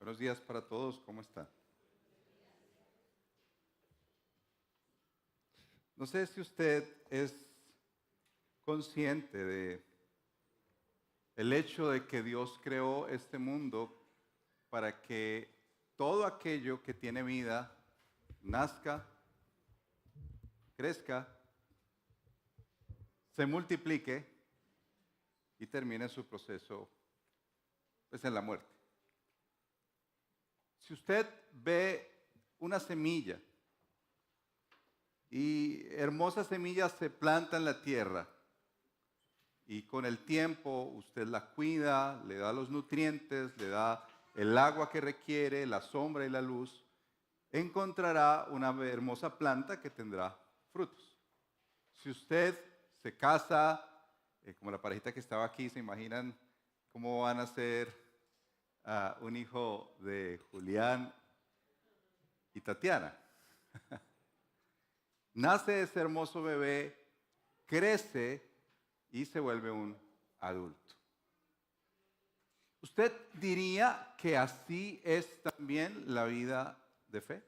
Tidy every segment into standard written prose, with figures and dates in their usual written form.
Buenos días para todos, ¿cómo están? No sé si usted es consciente de el hecho de que Dios creó este mundo para que todo aquello que tiene vida nazca, crezca, se multiplique y termine su proceso pues, en la muerte. Si usted ve una semilla y hermosa semilla se planta en la tierra y con el tiempo usted la cuida, le da los nutrientes, le da el agua que requiere, la sombra y la luz, encontrará una hermosa planta que tendrá frutos. Si usted se casa, como la parejita que estaba aquí, ¿se imaginan cómo van a ser un hijo de Julián y Tatiana? Nace ese hermoso bebé, crece y se vuelve un adulto. ¿Usted diría que así es también la vida de fe?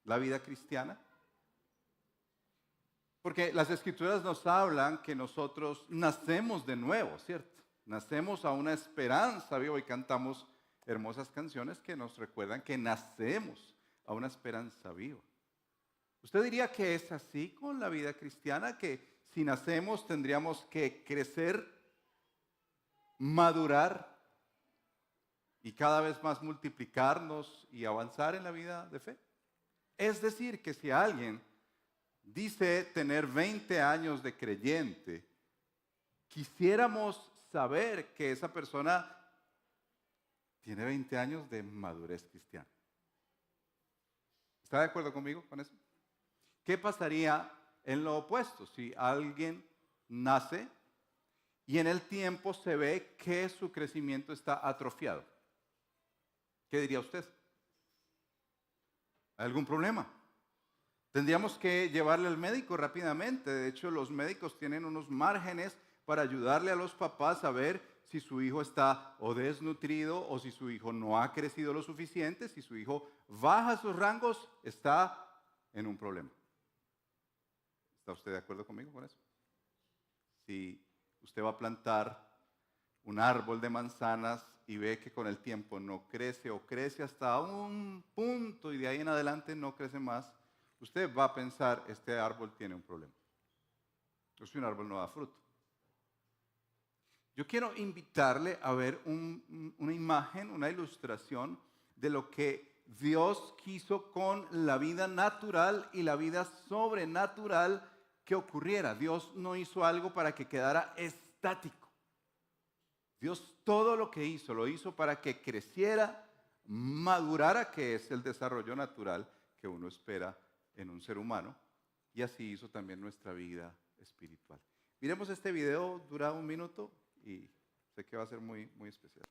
¿La vida cristiana? Porque las Escrituras nos hablan que nosotros nacemos de nuevo, ¿cierto? Nacemos a una esperanza viva y cantamos hermosas canciones que nos recuerdan que nacemos a una esperanza viva. ¿Usted diría que es así con la vida cristiana? Que si nacemos tendríamos que crecer, madurar y cada vez más multiplicarnos y avanzar en la vida de fe. Es decir, que si alguien dice tener 20 años de creyente, quisiéramos saber que esa persona tiene 20 años de madurez cristiana. ¿Está de acuerdo conmigo con eso? ¿Qué pasaría en lo opuesto? Si alguien nace y en el tiempo se ve que su crecimiento está atrofiado. ¿Qué diría usted? ¿Hay algún problema? Tendríamos que llevarle al médico rápidamente. De hecho, los médicos tienen unos márgenes para ayudarle a los papás a ver si su hijo está o desnutrido o si su hijo no ha crecido lo suficiente. Si su hijo baja sus rangos, está en un problema. ¿Está usted de acuerdo conmigo con eso? Si usted va a plantar un árbol de manzanas y ve que con el tiempo no crece o crece hasta un punto y de ahí en adelante no crece más, usted va a pensar, este árbol tiene un problema. Entonces un árbol no da fruto. Yo quiero invitarle a ver una imagen, una ilustración de lo que Dios quiso con la vida natural y la vida sobrenatural que ocurriera. Dios no hizo algo para que quedara estático. Dios todo lo que hizo, lo hizo para que creciera, madurara, que es el desarrollo natural que uno espera en un ser humano, y así hizo también nuestra vida espiritual. Miremos este video, dura 1 minuto y sé que va a ser muy, muy especial.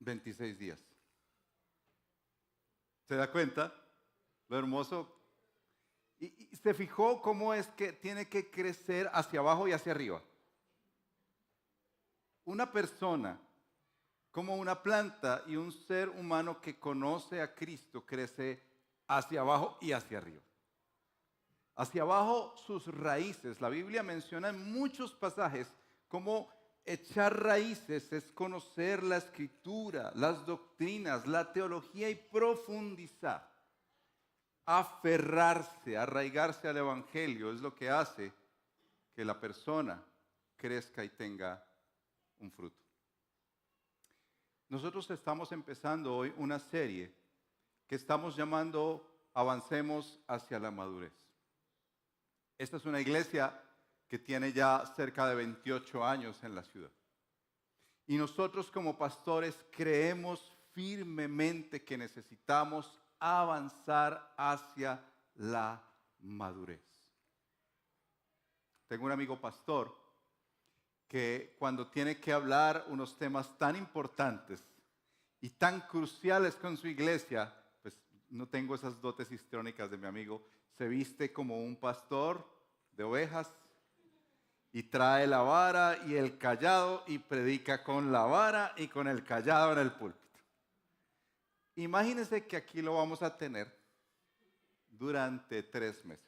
26 días. ¿Se da cuenta? Lo hermoso. Y se fijó cómo es que tiene que crecer hacia abajo y hacia arriba. Una persona como una planta y un ser humano que conoce a Cristo crece hacia abajo y hacia arriba. Hacia abajo sus raíces. La Biblia menciona en muchos pasajes cómo echar raíces es conocer la Escritura, las doctrinas, la teología y profundizar. Aferrarse, arraigarse al Evangelio es lo que hace que la persona crezca y tenga un fruto. Nosotros estamos empezando hoy una serie que estamos llamando Avancemos hacia la madurez. Esta es una iglesia que tiene ya cerca de 28 años en la ciudad. Y nosotros como pastores creemos firmemente que necesitamos avanzar hacia la madurez. Tengo un amigo pastor que cuando tiene que hablar unos temas tan importantes y tan cruciales con su iglesia, pues no tengo esas dotes histriónicas de mi amigo, se viste como un pastor de ovejas y trae la vara y el cayado y predica con la vara y con el cayado en el púlpito. Imagínense que aquí lo vamos a tener durante 3 meses.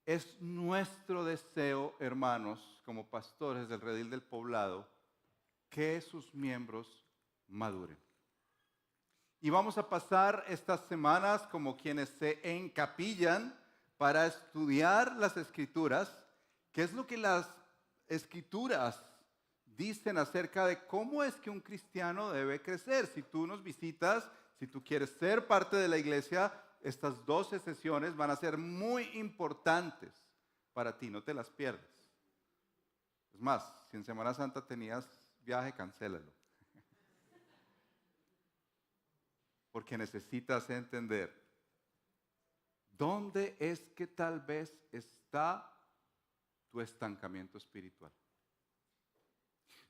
Es nuestro deseo, hermanos, como pastores del Redil del Poblado, que sus miembros maduren. Y vamos a pasar estas semanas como quienes se encapillan para estudiar las Escrituras, qué es lo que las Escrituras dicen acerca de cómo es que un cristiano debe crecer. Si tú nos visitas, si tú quieres ser parte de la iglesia, estas 12 sesiones van a ser muy importantes para ti, no te las pierdas. Es más, si en Semana Santa tenías viaje, cancélalo. Porque necesitas entender dónde es que tal vez está tu estancamiento espiritual.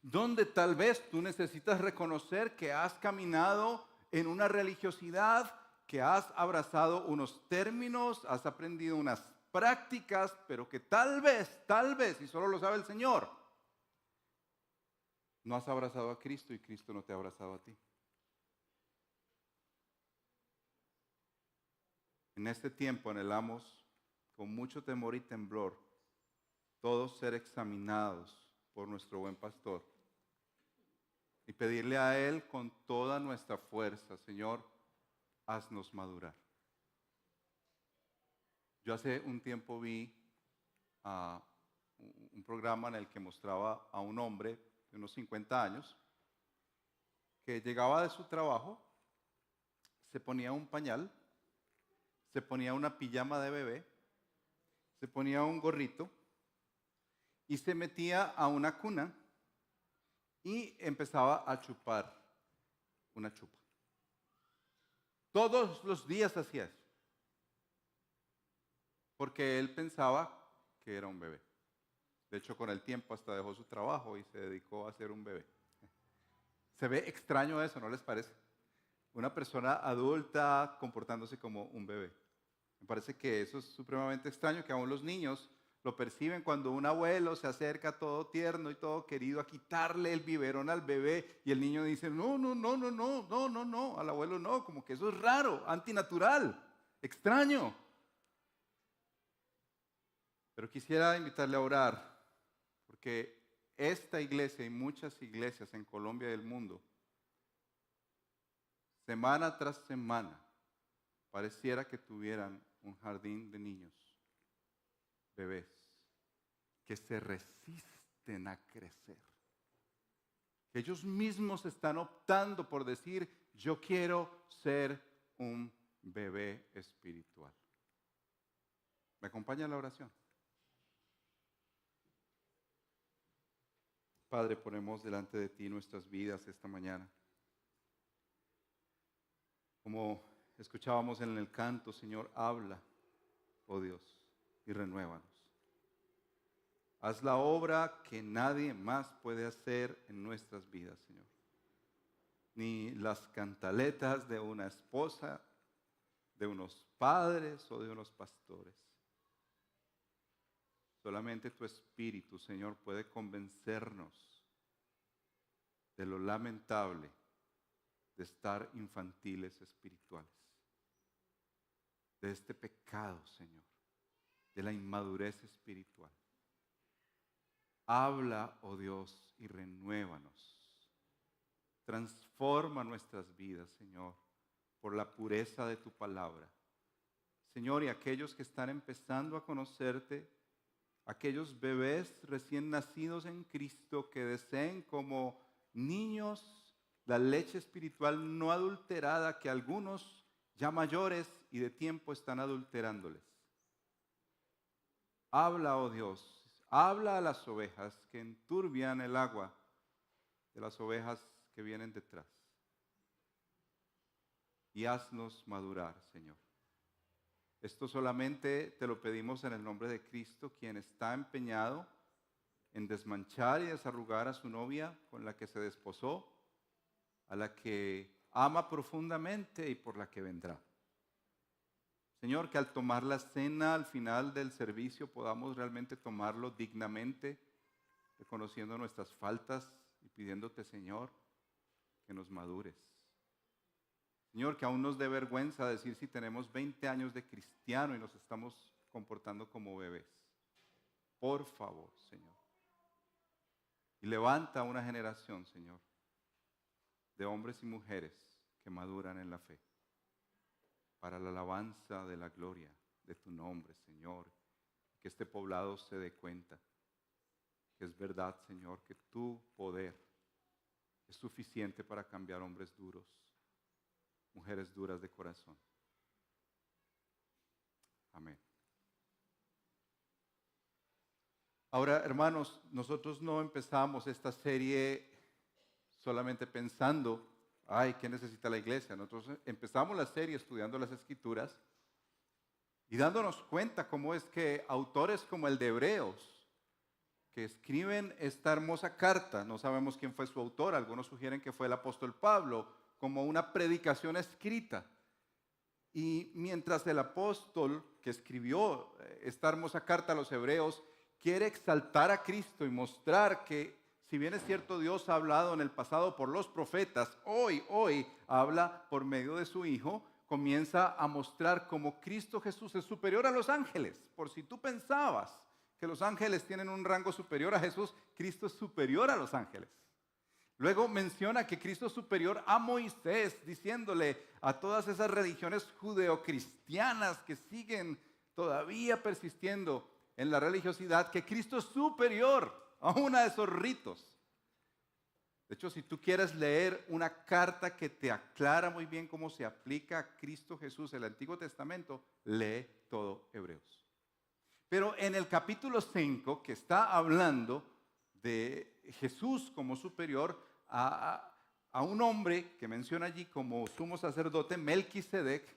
Dónde tal vez tú necesitas reconocer que has caminado en una religiosidad, que has abrazado unos términos, has aprendido unas prácticas, pero que tal vez, y solo lo sabe el Señor, no has abrazado a Cristo y Cristo no te ha abrazado a ti. En este tiempo anhelamos con mucho temor y temblor todos ser examinados por nuestro buen pastor y pedirle a Él con toda nuestra fuerza, Señor, haznos madurar. Yo hace un tiempo vi un programa en el que mostraba a un hombre de unos 50 años que llegaba de su trabajo, se ponía un pañal, se ponía una pijama de bebé, se ponía un gorrito y se metía a una cuna y empezaba a chupar una chupa. Todos los días hacía eso, porque él pensaba que era un bebé. De hecho, con el tiempo hasta dejó su trabajo y se dedicó a ser un bebé. Se ve extraño eso, ¿no les parece? Una persona adulta comportándose como un bebé. Me parece que eso es supremamente extraño, que aún los niños lo perciben cuando un abuelo se acerca todo tierno y todo querido a quitarle el biberón al bebé y el niño dice, no, al abuelo no, como que eso es raro, antinatural, extraño. Pero quisiera invitarle a orar, porque esta iglesia y muchas iglesias en Colombia y el mundo, semana tras semana, pareciera que tuvieran un jardín de niños, bebés, que se resisten a crecer. Que ellos mismos están optando por decir, yo quiero ser un bebé espiritual. ¿Me acompaña en la oración? Padre, ponemos delante de ti nuestras vidas esta mañana. Como escuchábamos en el canto, Señor, habla, oh Dios, y renuévanos. Haz la obra que nadie más puede hacer en nuestras vidas, Señor. ni las cantaletas de una esposa, de unos padres o de unos pastores. Solamente tu Espíritu, Señor, puede convencernos de lo lamentable de estar infantiles espirituales, de este pecado, Señor, de la inmadurez espiritual. Habla, oh Dios, y renuévanos. Transforma nuestras vidas, Señor, por la pureza de tu palabra. Señor, y aquellos que están empezando a conocerte, aquellos bebés recién nacidos en Cristo que deseen como niños la leche espiritual no adulterada que algunos ya mayores y de tiempo están adulterándoles. Habla, oh Dios, habla a las ovejas que enturbian el agua de las ovejas que vienen detrás. Y haznos madurar, Señor. Esto solamente te lo pedimos en el nombre de Cristo, quien está empeñado en desmanchar y desarrugar a su novia con la que se desposó, a la que ama profundamente y por la que vendrá. Señor, que al tomar la cena al final del servicio podamos realmente tomarlo dignamente, reconociendo nuestras faltas y pidiéndote, Señor, que nos madures. Señor, que aún nos dé vergüenza decir si tenemos 20 años de cristiano y nos estamos comportando como bebés. Por favor, Señor. Y levanta una generación, Señor, de hombres y mujeres que maduran en la fe, para la alabanza de la gloria de tu nombre, Señor. Que este poblado se dé cuenta que es verdad, Señor, que tu poder es suficiente para cambiar hombres duros, mujeres duras de corazón. Amén. Ahora, hermanos, nosotros no empezamos esta serie solamente pensando, ay, ¿qué necesita la iglesia? Nosotros empezamos la serie estudiando las Escrituras y dándonos cuenta cómo es que autores como el de Hebreos, que escriben esta hermosa carta, no sabemos quién fue su autor, algunos sugieren que fue el apóstol Pablo, como una predicación escrita. Y mientras el apóstol que escribió esta hermosa carta a los hebreos quiere exaltar a Cristo y mostrar que, si bien es cierto, Dios ha hablado en el pasado por los profetas, hoy habla por medio de su Hijo, comienza a mostrar cómo Cristo Jesús es superior a los ángeles. Por si tú pensabas que los ángeles tienen un rango superior a Jesús, Cristo es superior a los ángeles. Luego menciona que Cristo es superior a Moisés, diciéndole a todas esas religiones judeocristianas que siguen todavía persistiendo en la religiosidad, que Cristo es superior a uno de esos ritos. De hecho, si tú quieres leer una carta que te aclara muy bien cómo se aplica a Cristo Jesús el Antiguo Testamento, lee todo Hebreos. Pero en el capítulo 5, que está hablando de Jesús como superior a un hombre que menciona allí como sumo sacerdote, Melquisedec,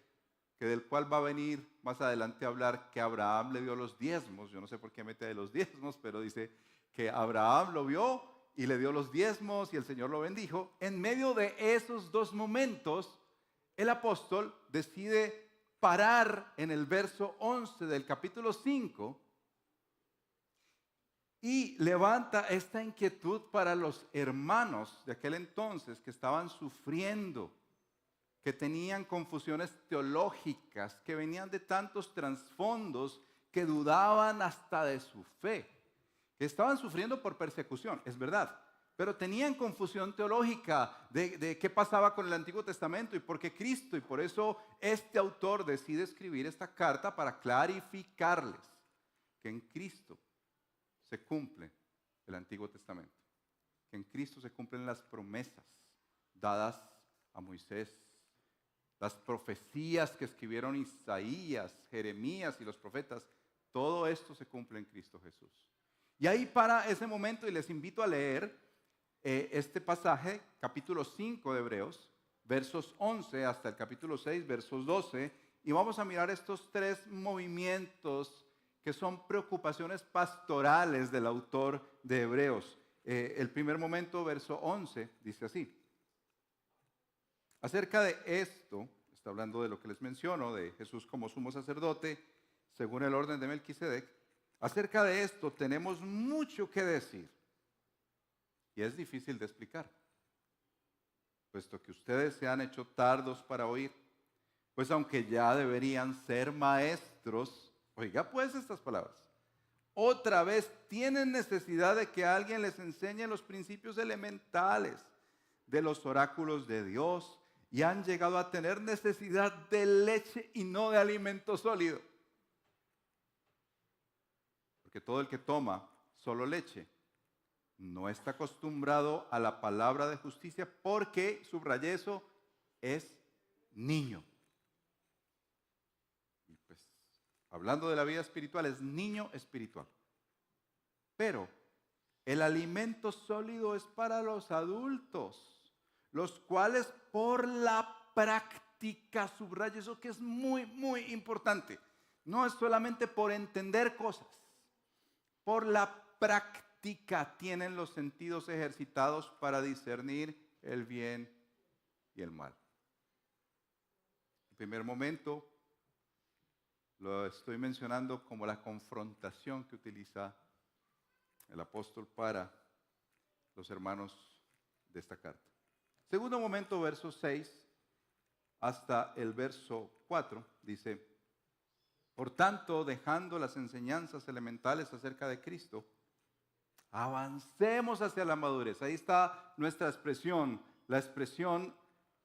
que del cual va a venir más adelante a hablar que Abraham le dio los diezmos. Yo no sé por qué mete de los diezmos, pero dice que Abraham lo vio y le dio los diezmos y el Señor lo bendijo. En medio de esos dos momentos, el apóstol decide parar en el verso 11 del capítulo 5 y levanta esta inquietud para los hermanos de aquel entonces que estaban sufriendo, que tenían confusiones teológicas, que venían de tantos trasfondos, que dudaban hasta de su fe, que estaban sufriendo por persecución, es verdad, pero tenían confusión teológica de qué pasaba con el Antiguo Testamento y por qué Cristo, y por eso este autor decide escribir esta carta para clarificarles que en Cristo se cumple el Antiguo Testamento, que en Cristo se cumplen las promesas dadas a Moisés, las profecías que escribieron Isaías, Jeremías y los profetas, todo esto se cumple en Cristo Jesús. Y ahí para ese momento, y les invito a leer este pasaje, capítulo 5 de Hebreos, versos 11 hasta el capítulo 6, versos 12, y vamos a mirar estos tres movimientos que son preocupaciones pastorales del autor de Hebreos. El primer momento, verso 11, dice así: Acerca de esto, está hablando de lo que les menciono, de Jesús como sumo sacerdote, según el orden de Melquisedec. Acerca de esto tenemos mucho que decir y es difícil de explicar, puesto que ustedes se han hecho tardos para oír, pues aunque ya deberían ser maestros, oiga pues estas palabras, otra vez tienen necesidad de que alguien les enseñe los principios elementales de los oráculos de Dios y han llegado a tener necesidad de leche y no de alimento sólido. Porque todo el que toma solo leche no está acostumbrado a la palabra de justicia porque, subrayé eso, es niño. Y pues, hablando de la vida espiritual, es niño espiritual. Pero el alimento sólido es para los adultos, los cuales por la práctica, subrayo eso que es muy, muy importante. No es solamente por entender cosas, por la práctica tienen los sentidos ejercitados para discernir el bien y el mal. En primer momento, lo estoy mencionando como la confrontación que utiliza el apóstol para los hermanos de esta carta. Segundo momento, verso 6 hasta el verso 4, dice: por tanto, dejando las enseñanzas elementales acerca de Cristo, avancemos hacia la madurez. Ahí está nuestra expresión, la expresión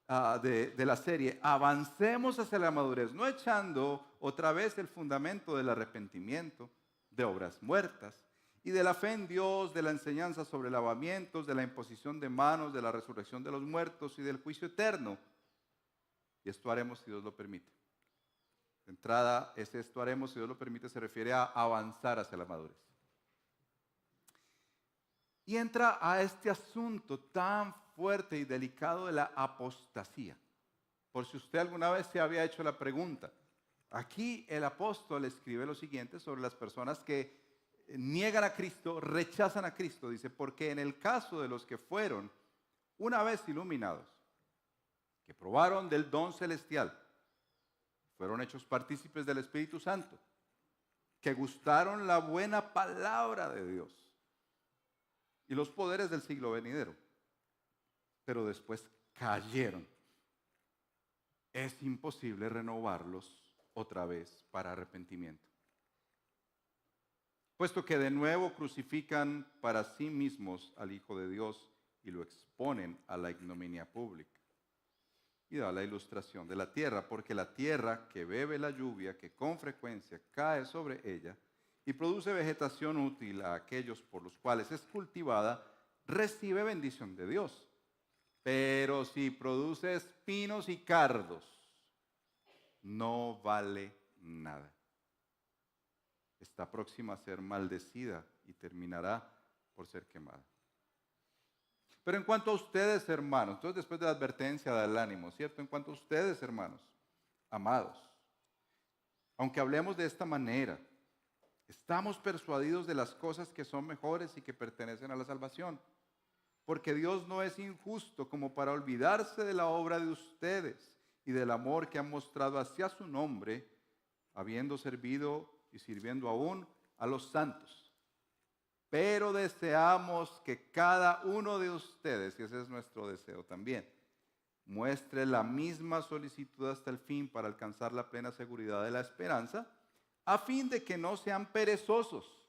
de la serie, avancemos hacia la madurez, no echando otra vez el fundamento del arrepentimiento, de obras muertas, y de la fe en Dios, de la enseñanza sobre lavamientos, de la imposición de manos, de la resurrección de los muertos y del juicio eterno. Y esto haremos si Dios lo permite. De entrada, esto haremos si Dios lo permite, se refiere a avanzar hacia la madurez. Y entra a este asunto tan fuerte y delicado de la apostasía. Por si usted alguna vez se había hecho la pregunta, aquí el apóstol escribe lo siguiente sobre las personas que niegan a Cristo, rechazan a Cristo. Dice, porque en el caso de los que fueron una vez iluminados, que probaron del don celestial, fueron hechos partícipes del Espíritu Santo, que gustaron la buena palabra de Dios y los poderes del siglo venidero, pero después cayeron. Es imposible renovarlos otra vez para arrepentimiento, puesto que de nuevo crucifican para sí mismos al Hijo de Dios y lo exponen a la ignominia pública. Y da la ilustración de la tierra, porque la tierra que bebe la lluvia, que con frecuencia cae sobre ella, y produce vegetación útil a aquellos por los cuales es cultivada, recibe bendición de Dios. Pero si produce espinos y cardos, no vale nada. Está próxima a ser maldecida y terminará por ser quemada. Pero en cuanto a ustedes, hermanos, entonces después de la advertencia da el ánimo, ¿cierto? En cuanto a ustedes, hermanos, amados, aunque hablemos de esta manera, estamos persuadidos de las cosas que son mejores y que pertenecen a la salvación, porque Dios no es injusto como para olvidarse de la obra de ustedes y del amor que han mostrado hacia su nombre, habiendo servido y sirviendo aún a los santos. Pero deseamos que cada uno de ustedes, y ese es nuestro deseo también, muestre la misma solicitud hasta el fin para alcanzar la plena seguridad de la esperanza, a fin de que no sean perezosos,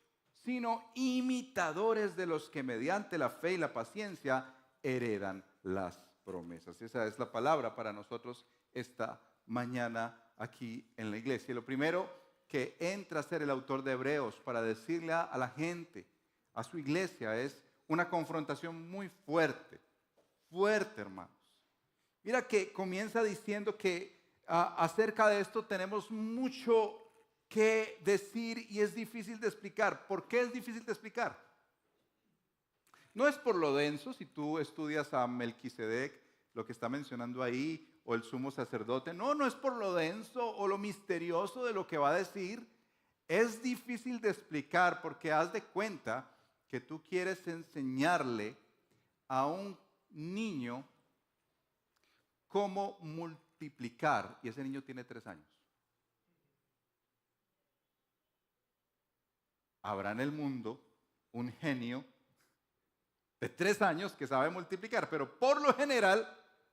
sino imitadores de los que mediante la fe y la paciencia heredan las promesas. Esa es la palabra para nosotros esta mañana aquí en la iglesia. Y lo primero que entra a ser el autor de Hebreos para decirle a la gente, a su iglesia, es una confrontación muy fuerte, hermanos. Mira que comienza diciendo que acerca de esto tenemos mucho que decir y es difícil de explicar. ¿Por qué es difícil de explicar? No es por lo denso. Si tú estudias a Melquisedec, lo que está mencionando ahí, o el sumo sacerdote, no es por lo denso o lo misterioso de lo que va a decir. Es difícil de explicar porque haz de cuenta que tú quieres enseñarle a un niño cómo multiplicar, y ese niño tiene 3 años. Habrá en el mundo un genio de 3 años que sabe multiplicar, pero por lo general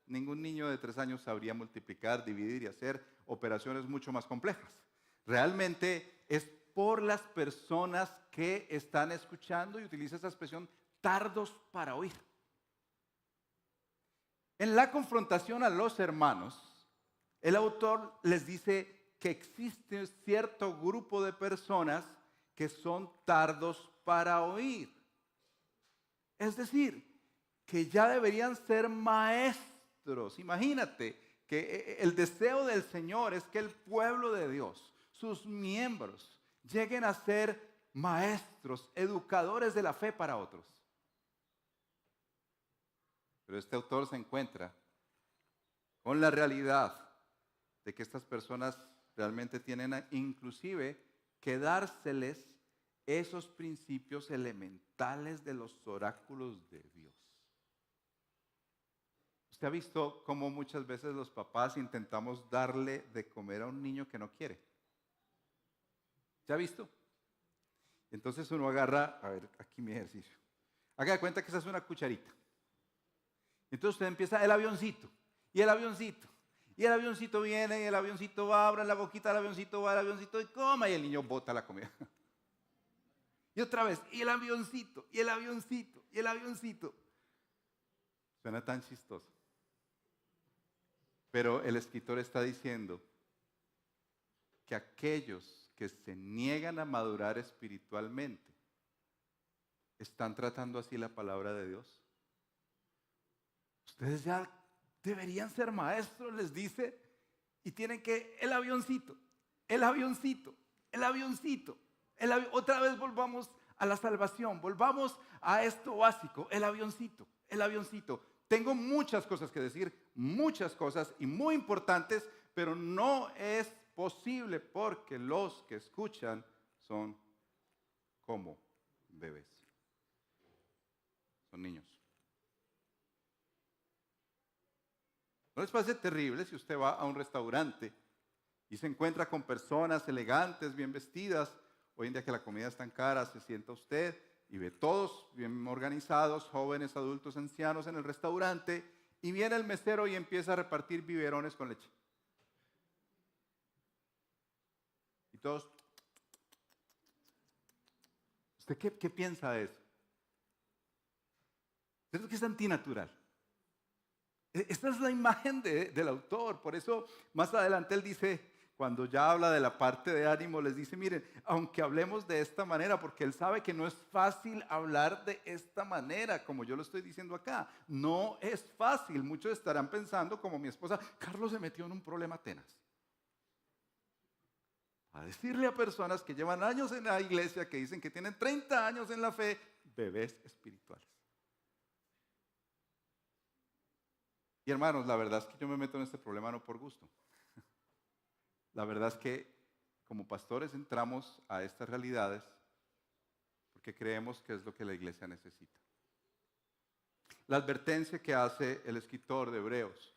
ningún niño de 3 años sabría multiplicar, dividir y hacer operaciones mucho más complejas. Realmente es por las personas que están escuchando, y utiliza esa expresión, tardos para oír. En la confrontación a los hermanos, el autor les dice que existe un cierto grupo de personas que son tardos para oír. Es decir, que ya deberían ser maestros. Imagínate que el deseo del Señor es que el pueblo de Dios, sus miembros, lleguen a ser maestros, educadores de la fe para otros. Pero este autor se encuentra con la realidad de que estas personas realmente tienen inclusive que dárseles esos principios elementales de los oráculos de Dios. ¿Usted ha visto cómo muchas veces los papás intentamos darle de comer a un niño que no quiere? ¿Se ha visto? Entonces uno agarra, a ver, aquí mi ejercicio. Haga de cuenta que esa es una cucharita. Entonces usted empieza el avioncito, y el avioncito, y el avioncito viene, y el avioncito va, abra la boquita, el avioncito va, el avioncito y coma, y el niño bota la comida. Y otra vez, y el avioncito, y el avioncito, y el avioncito. Suena tan chistoso. Pero el escritor está diciendo que aquellos que se niegan a madurar espiritualmente están tratando así la palabra de Dios. Ustedes ya deberían ser maestros, les dice, y tienen que el avioncito, el avioncito, el avioncito. Otra vez volvamos a la salvación, volvamos a esto básico, el avioncito, el avioncito. Tengo muchas cosas que decir, muchas cosas y muy importantes, pero no es posible porque los que escuchan son como bebés. Son niños. ¿No les parece terrible si usted va a un restaurante y se encuentra con personas elegantes, bien vestidas? Hoy en día que la comida es tan cara, se sienta usted y ve todos bien organizados, jóvenes, adultos, ancianos en el restaurante, y viene el mesero y empieza a repartir biberones con leche. Y todos, ¿usted qué piensa de eso? ¿Eso que es antinatural? Esta es la imagen del autor. Por eso más adelante él dice, cuando ya habla de la parte de ánimo, les dice, miren, aunque hablemos de esta manera, porque él sabe que no es fácil hablar de esta manera, como yo lo estoy diciendo acá. No es fácil. Muchos estarán pensando, como mi esposa, Carlos se metió en un problema tenaz. A decirle a personas que llevan años en la iglesia, que dicen que tienen 30 años en la fe, bebés espirituales. Y hermanos, la verdad es que yo me meto en este problema no por gusto. La verdad es que como pastores entramos a estas realidades porque creemos que es lo que la iglesia necesita. La advertencia que hace el escritor de Hebreos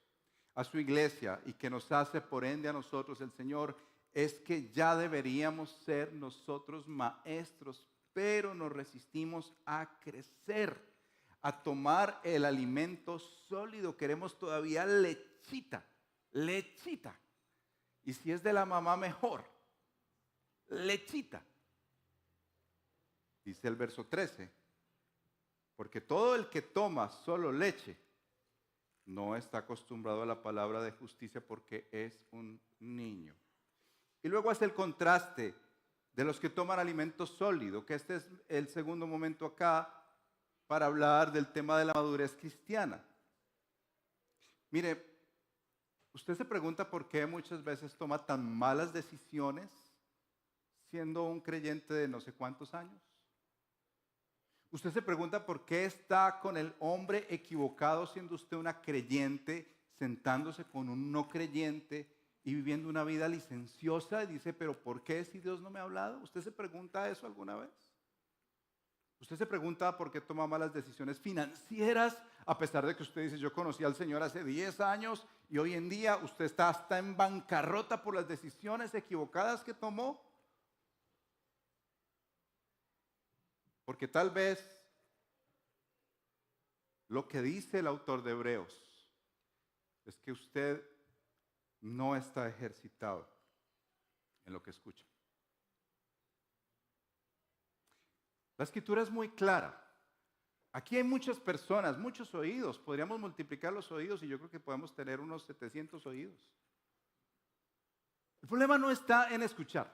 a su iglesia y que nos hace por ende a nosotros el Señor es que ya deberíamos ser nosotros maestros, pero nos resistimos a crecer, a tomar el alimento sólido. Queremos todavía lechita, lechita. Y si es de la mamá, mejor. Lechita. Dice el verso 13. Porque todo el que toma solo leche no está acostumbrado a la palabra de justicia porque es un niño. Y luego hace el contraste de los que toman alimento sólido, que este es el segundo momento acá para hablar del tema de la madurez cristiana. Mire, usted se pregunta por qué muchas veces toma tan malas decisiones siendo un creyente de no sé cuántos años. Usted se pregunta por qué está con el hombre equivocado siendo usted una creyente, sentándose con un no creyente y viviendo una vida licenciosa, y dice, pero ¿por qué si Dios no me ha hablado? ¿Usted se pregunta eso alguna vez? Usted se pregunta por qué toma malas decisiones financieras, a pesar de que usted dice, yo conocí al Señor hace 10 años y hoy en día usted está hasta en bancarrota por las decisiones equivocadas que tomó. Porque tal vez lo que dice el autor de Hebreos es que usted no está ejercitado en lo que escucha. La escritura es muy clara. Aquí hay muchas personas, muchos oídos. Podríamos multiplicar los oídos y yo creo que podemos tener unos 700 oídos. El problema no está en escuchar.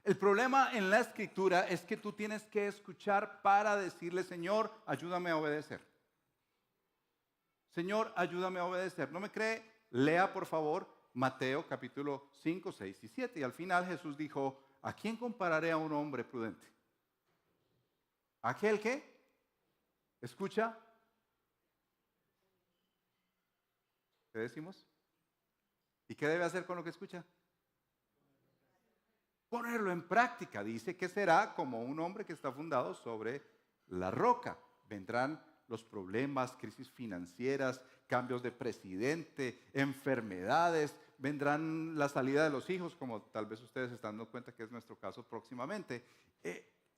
El problema en la escritura es que tú tienes que escuchar para decirle, Señor, ayúdame a obedecer. Señor, ayúdame a obedecer. ¿No me cree? Lea, por favor, Mateo capítulo 5, 6 y 7. Y al final Jesús dijo, ¿a quién compararé a un hombre prudente? ¿Aquel que escucha? ¿Qué decimos? ¿Y qué debe hacer con lo que escucha? Ponerlo en práctica. Dice que será como un hombre que está fundado sobre la roca. Vendrán los problemas, crisis financieras, cambios de presidente, enfermedades, vendrán la salida de los hijos, como tal vez ustedes están dando cuenta que es nuestro caso próximamente.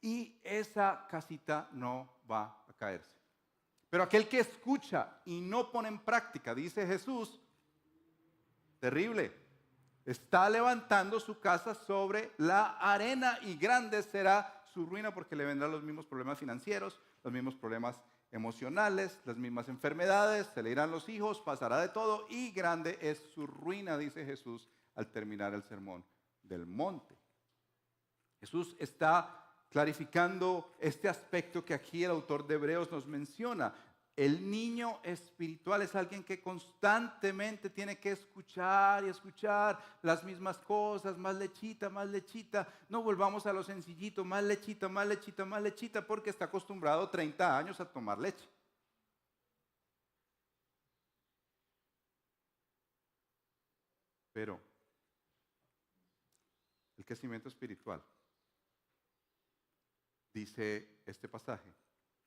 Y esa casita no va a caerse. Pero aquel que escucha y no pone en práctica, dice Jesús, terrible, está levantando su casa sobre la arena y grande será su ruina porque le vendrán los mismos problemas financieros, los mismos problemas emocionales, las mismas enfermedades, se le irán los hijos, pasará de todo y grande es su ruina, dice Jesús al terminar el sermón del monte. Jesús está clarificando este aspecto que aquí el autor de Hebreos nos menciona. El niño espiritual es alguien que constantemente tiene que escuchar y escuchar las mismas cosas, más lechita, más lechita. No volvamos a lo sencillito, más lechita, más lechita, más lechita, porque está acostumbrado 30 años a tomar leche. Pero el crecimiento espiritual, dice este pasaje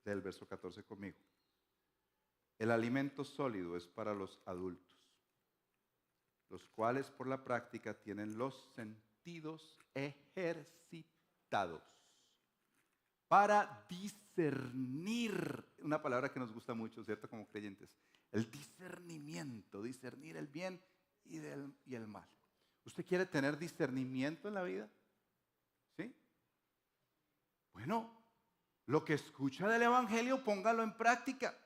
del verso 14 conmigo. El alimento sólido es para los adultos, los cuales por la práctica tienen los sentidos ejercitados para discernir, una palabra que nos gusta mucho, ¿cierto? Como creyentes, el discernimiento, discernir el bien y el mal. ¿Usted quiere tener discernimiento en la vida? ¿Sí? Bueno, lo que escucha del Evangelio, póngalo en práctica.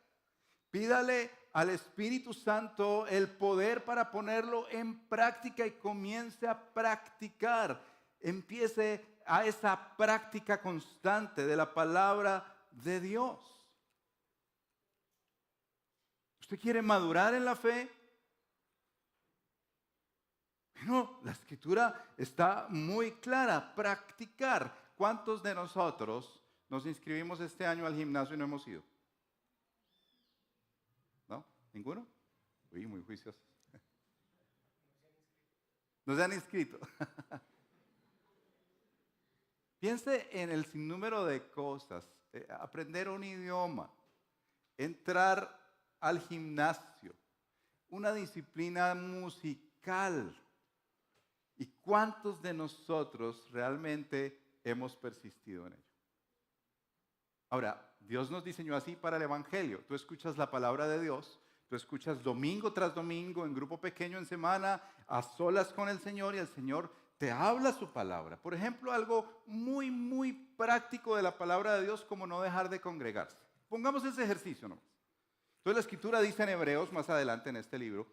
Pídale al Espíritu Santo el poder para ponerlo en práctica y comience a practicar. Empiece a esa práctica constante de la palabra de Dios. ¿Usted quiere madurar en la fe? Bueno, la escritura está muy clara. Practicar. ¿Cuántos de nosotros nos inscribimos este año al gimnasio y no hemos ido? ¿No? ¿Ninguno? Uy, muy juiciosos. No se han inscrito. Piense en el sinnúmero de cosas. Aprender un idioma, entrar al gimnasio, una disciplina musical. ¿Y cuántos de nosotros realmente hemos persistido en ello? Ahora, Dios nos diseñó así para el Evangelio. Tú escuchas la palabra de Dios, tú escuchas domingo tras domingo, en grupo pequeño en semana, a solas con el Señor y el Señor te habla su palabra. Por ejemplo, algo muy, muy práctico de la palabra de Dios como no dejar de congregarse. Pongamos ese ejercicio nomás. Entonces la Escritura dice en Hebreos, más adelante en este libro,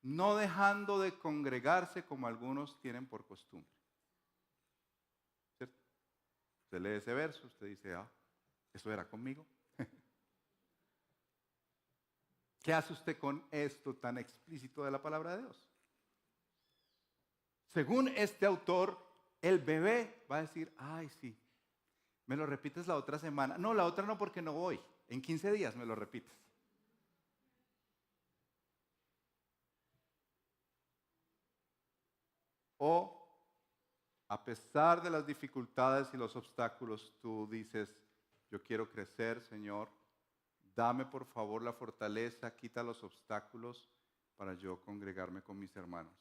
no dejando de congregarse como algunos tienen por costumbre. ¿Cierto? Usted lee ese verso, usted dice, ¿eso era conmigo? ¿Qué hace usted con esto tan explícito de la palabra de Dios? Según este autor, el bebé va a decir, ay sí, me lo repites la otra semana. No, la otra no porque no voy. En 15 días me lo repites. O a pesar de las dificultades y los obstáculos, tú dices, yo quiero crecer, Señor, dame por favor la fortaleza, quita los obstáculos para yo congregarme con mis hermanos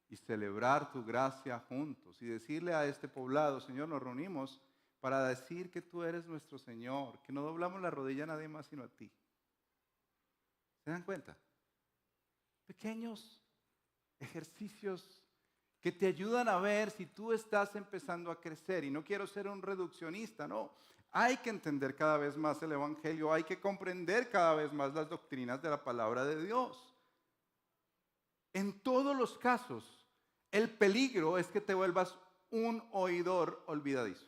y celebrar tu gracia juntos y decirle a este poblado, Señor, nos reunimos para decir que tú eres nuestro Señor, que no doblamos la rodilla a nadie más sino a ti. ¿Se dan cuenta? Pequeños ejercicios que te ayudan a ver si tú estás empezando a crecer. Y no quiero ser un reduccionista, no. Hay que entender cada vez más el Evangelio, hay que comprender cada vez más las doctrinas de la palabra de Dios. En todos los casos, el peligro es que te vuelvas un oidor olvidadizo.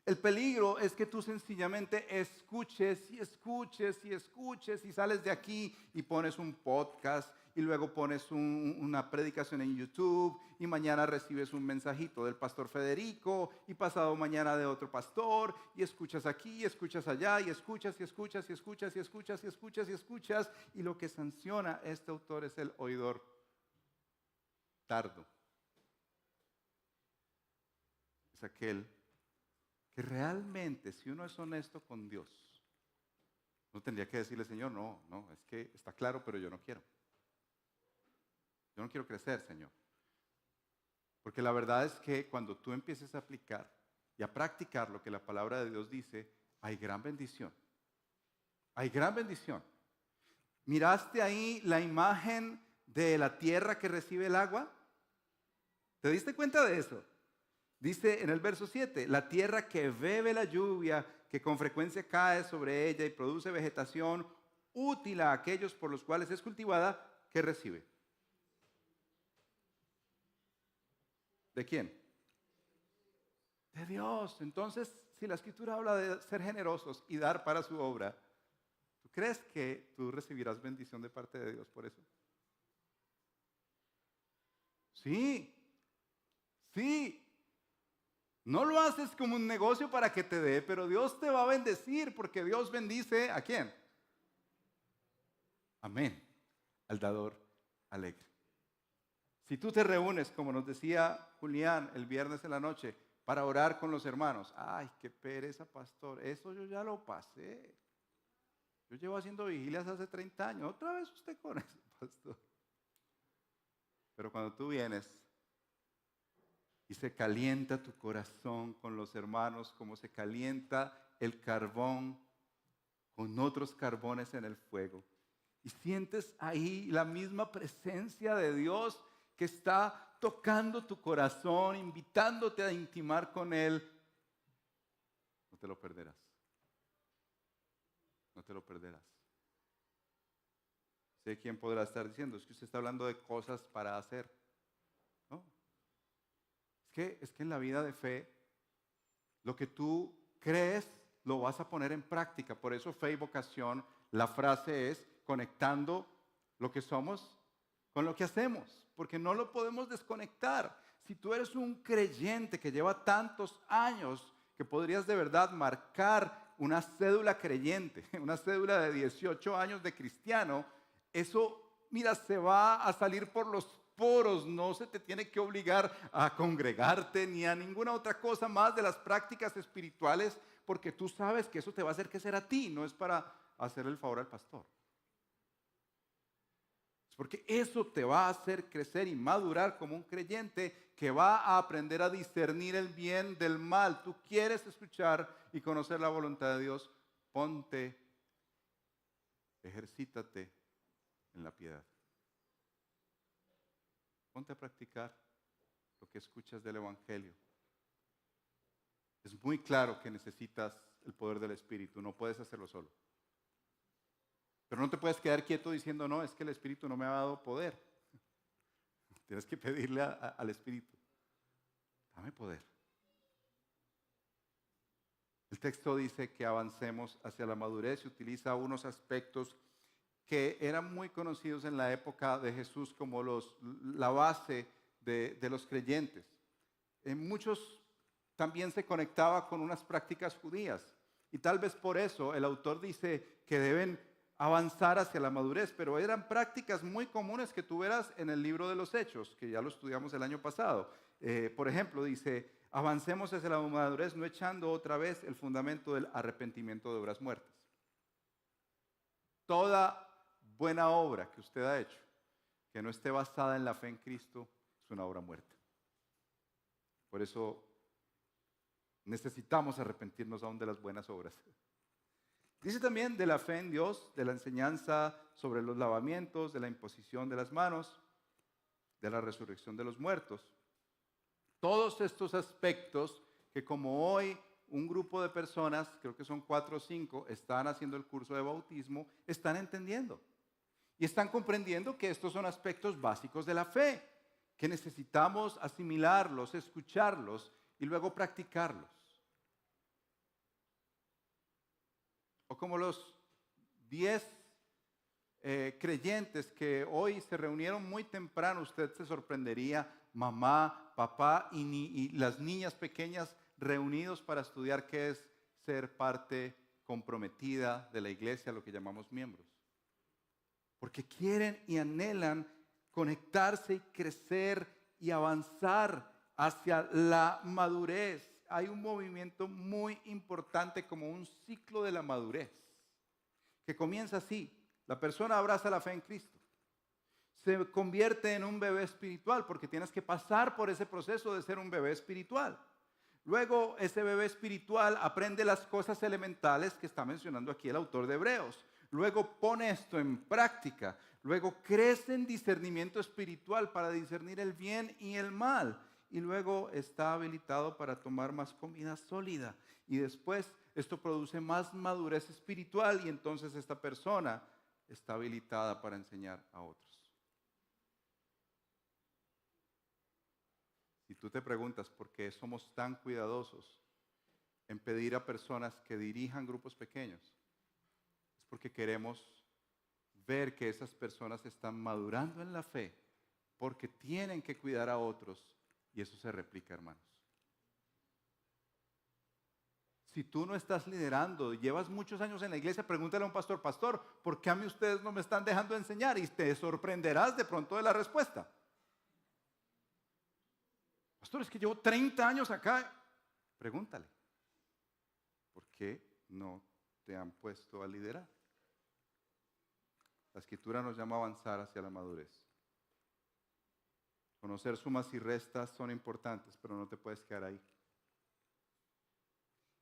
El peligro es que tú sencillamente escuches y escuches y escuches y sales de aquí y pones un podcast y luego pones una predicación en YouTube y mañana recibes un mensajito del pastor Federico y pasado mañana de otro pastor y escuchas aquí y escuchas allá y escuchas y escuchas y escuchas y escuchas y escuchas y escuchas y lo que sanciona este autor es el oidor tardo. Es aquel que realmente, si uno es honesto con Dios, no tendría que decirle, Señor, no, es que está claro, pero yo no quiero. Yo no quiero crecer, Señor. Porque la verdad es que cuando tú empieces a aplicar y a practicar lo que la palabra de Dios dice, hay gran bendición. Hay gran bendición. ¿Miraste ahí la imagen de la tierra que recibe el agua? ¿Te diste cuenta de eso? Dice en el verso 7, la tierra que bebe la lluvia, que con frecuencia cae sobre ella y produce vegetación útil a aquellos por los cuales es cultivada, ¿qué recibe? ¿De quién? De Dios. Entonces, si la Escritura habla de ser generosos y dar para su obra, ¿tú crees que tú recibirás bendición de parte de Dios por eso? Sí, sí. No lo haces como un negocio para que te dé, pero Dios te va a bendecir porque Dios bendice ¿a quién? Amén. Al dador alegre. Si tú te reúnes, como nos decía Julián el viernes en la noche, para orar con los hermanos, ay, qué pereza, pastor, eso yo ya lo pasé. Yo llevo haciendo vigilias hace 30 años, otra vez usted con eso, pastor. Pero cuando tú vienes y se calienta tu corazón con los hermanos, como se calienta el carbón con otros carbones en el fuego. Y sientes ahí la misma presencia de Dios que está tocando tu corazón, invitándote a intimar con Él. No te lo perderás. No te lo perderás. Sé quién podrá estar diciendo, es que usted está hablando de cosas para hacer. No. Es que en la vida de fe, lo que tú crees, lo vas a poner en práctica. Por eso fe y vocación, la frase es conectando lo que somos con lo que hacemos, porque no lo podemos desconectar. Si tú eres un creyente que lleva tantos años, que podrías de verdad marcar una cédula creyente, una cédula de 18 años de cristiano, eso, mira, se va a salir por los poros, no se te tiene que obligar a congregarte ni a ninguna otra cosa más de las prácticas espirituales, porque tú sabes que eso te va a hacer crecer a ti, no es para hacer el favor al pastor. Es porque eso te va a hacer crecer y madurar como un creyente que va a aprender a discernir el bien del mal. Tú quieres escuchar y conocer la voluntad de Dios, ponte, ejercítate en la piedad. Ponte a practicar lo que escuchas del Evangelio. Es muy claro que necesitas el poder del Espíritu, no puedes hacerlo solo. Pero no te puedes quedar quieto diciendo, no, es que el Espíritu no me ha dado poder. Tienes que pedirle al Espíritu, dame poder. El texto dice que avancemos hacia la madurez y utiliza unos aspectos que eran muy conocidos en la época de Jesús como la base de los creyentes. En muchos también se conectaba con unas prácticas judías. Y tal vez por eso el autor dice que deben avanzar hacia la madurez, pero eran prácticas muy comunes que tú verás en el libro de los Hechos, que ya lo estudiamos el año pasado. Por ejemplo, dice, avancemos hacia la madurez no echando otra vez el fundamento del arrepentimiento de obras muertas. Toda buena obra que usted ha hecho, que no esté basada en la fe en Cristo, es una obra muerta. Por eso necesitamos arrepentirnos aún de las buenas obras. Dice también de la fe en Dios, de la enseñanza sobre los lavamientos, de la imposición de las manos, de la resurrección de los muertos. Todos estos aspectos que como hoy un grupo de personas, creo que son 4 o 5, están haciendo el curso de bautismo, están entendiendo. Y están comprendiendo que estos son aspectos básicos de la fe, que necesitamos asimilarlos, escucharlos y luego practicarlos. O como los 10 creyentes que hoy se reunieron muy temprano, usted se sorprendería, mamá, papá y las niñas pequeñas reunidos para estudiar qué es ser parte comprometida de la iglesia, lo que llamamos miembros. Porque quieren y anhelan conectarse y crecer y avanzar hacia la madurez. Hay un movimiento muy importante como un ciclo de la madurez, que comienza así. La persona abraza la fe en Cristo. Se convierte en un bebé espiritual porque tienes que pasar por ese proceso de ser un bebé espiritual. Luego ese bebé espiritual aprende las cosas elementales que está mencionando aquí el autor de Hebreos. Luego pone esto en práctica. Luego crece en discernimiento espiritual para discernir el bien y el mal. Y luego está habilitado para tomar más comida sólida. Y después esto produce más madurez espiritual y entonces esta persona está habilitada para enseñar a otros. Si tú te preguntas por qué somos tan cuidadosos en pedir a personas que dirijan grupos pequeños, es porque queremos ver que esas personas están madurando en la fe, porque tienen que cuidar a otros y eso se replica, hermanos. Si tú no estás liderando, llevas muchos años en la iglesia, pregúntale a un pastor, pastor, ¿por qué a mí ustedes no me están dejando enseñar? Y te sorprenderás de pronto de la respuesta. Pastor, es que llevo 30 años acá. Pregúntale, ¿por qué no te han puesto a liderar? La Escritura nos llama a avanzar hacia la madurez. Conocer sumas y restas son importantes, pero no te puedes quedar ahí.